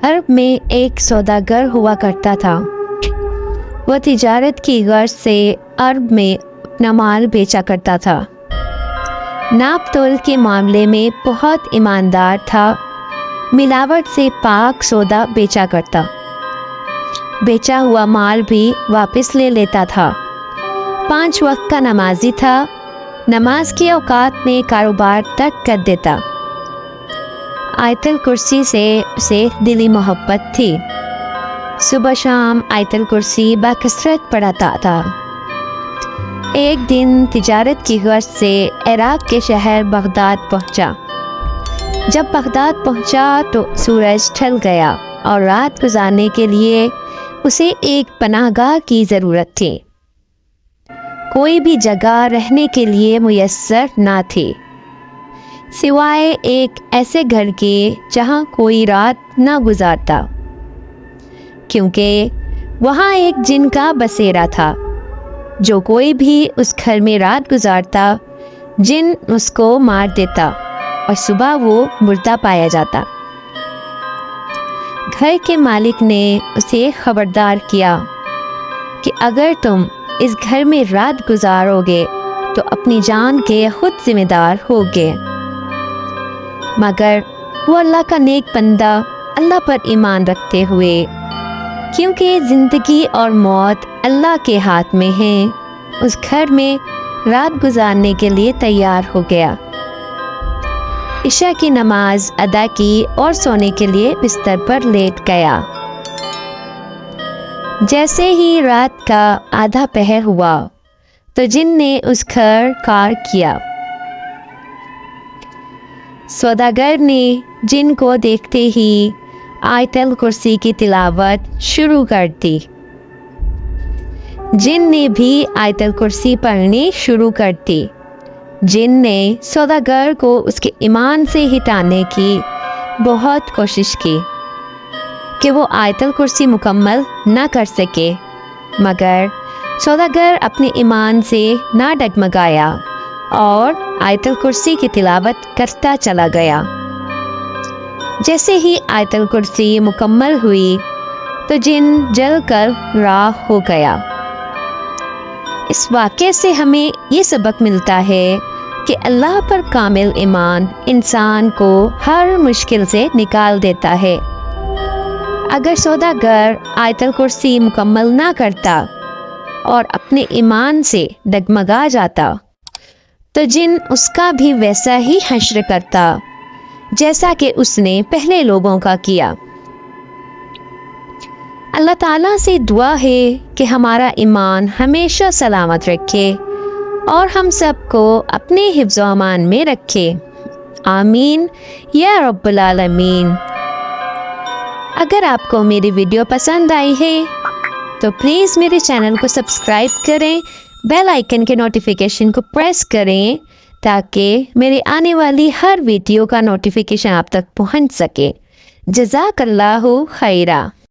عرب میں ایک سوداگر ہوا کرتا تھا۔ وہ تجارت کی غرض سے عرب میں اپنا مال بیچا کرتا تھا۔ ناپ تول کے معاملے میں بہت ایماندار تھا۔ ملاوٹ سے پاک سودا بیچا کرتا، بیچا ہوا مال بھی واپس لے لیتا تھا۔ 5 وقت کا نمازی تھا۔ نماز کے اوقات میں کاروبار ترک کر دیتا۔ آیت الکرسی سے اسے دلی محبت تھی۔ صبح شام آیت الکرسی بکثرت پڑھتا تھا۔ ایک دن تجارت کی غرض سے عراق کے شہر بغداد پہنچا۔ جب بغداد پہنچا تو سورج ڈھل گیا اور رات گزارنے کے لیے اسے ایک پناہ گاہ کی ضرورت تھی۔ کوئی بھی جگہ رہنے کے لیے میسر نہ تھی سوائے ایک ایسے گھر کے جہاں کوئی رات نہ گزارتا، کیونکہ وہاں ایک جن کا بسیرا تھا۔ جو کوئی بھی اس گھر میں رات گزارتا جن اس کو مار دیتا اور صبح وہ مردہ پایا جاتا۔ گھر کے مالک نے اسے خبردار کیا کہ اگر تم اس گھر میں رات گزارو گے تو اپنی جان کے خود ذمہ دار ہوگے۔ مگر وہ اللہ کا نیک بندہ اللہ پر ایمان رکھتے ہوئے، کیونکہ زندگی اور موت اللہ کے ہاتھ میں ہے، اس گھر میں رات گزارنے کے لیے تیار ہو گیا۔ عشاء کی نماز ادا کی اور سونے کے لیے بستر پر لیٹ گیا۔ جیسے ہی رات کا آدھا پہر ہوا تو جن نے اس گھر کار کیا۔ سوداگر نے جن کو دیکھتے ہی آیت الکرسی کی تلاوت شروع کر دی۔ جن نے بھی آیت الکرسی پڑھنی شروع کر دی۔ جن نے سوداگر کو اس کے ایمان سے ہٹانے کی بہت کوشش کی کہ وہ آیت الکرسی مکمل نہ کر سکے، مگر سوداگر اپنے ایمان سے نہ ڈگمگایا اور آیت الکرسی کی تلاوت کرتا چلا گیا۔ جیسے ہی آیت الکرسی مکمل ہوئی تو جن جل کر راہ ہو گیا۔ اس واقعے سے ہمیں یہ سبق ملتا ہے کہ اللہ پر کامل ایمان انسان کو ہر مشکل سے نکال دیتا ہے۔ اگر سوداگر آیت الکرسی مکمل نہ کرتا اور اپنے ایمان سے ڈگمگا جاتا تو جن اس کا بھی ویسا ہی حشر کرتا جیسا کہ اس نے پہلے لوگوں کا کیا۔ اللہ تعالیٰ سے دعا ہے کہ ہمارا ایمان ہمیشہ سلامت رکھے اور ہم سب کو اپنے حفظ و امان میں رکھے، آمین یا رب العالمین۔ اگر آپ کو میری ویڈیو پسند آئی ہے تو پلیز میرے چینل کو سبسکرائب کریں، بیل آئیکن کے نوٹیفیکیشن کو پریس کریں تاکہ میرے آنے والی ہر ویڈیو کا نوٹیفیکیشن آپ تک پہنچ سکے۔ جزاک اللہ خیرہ۔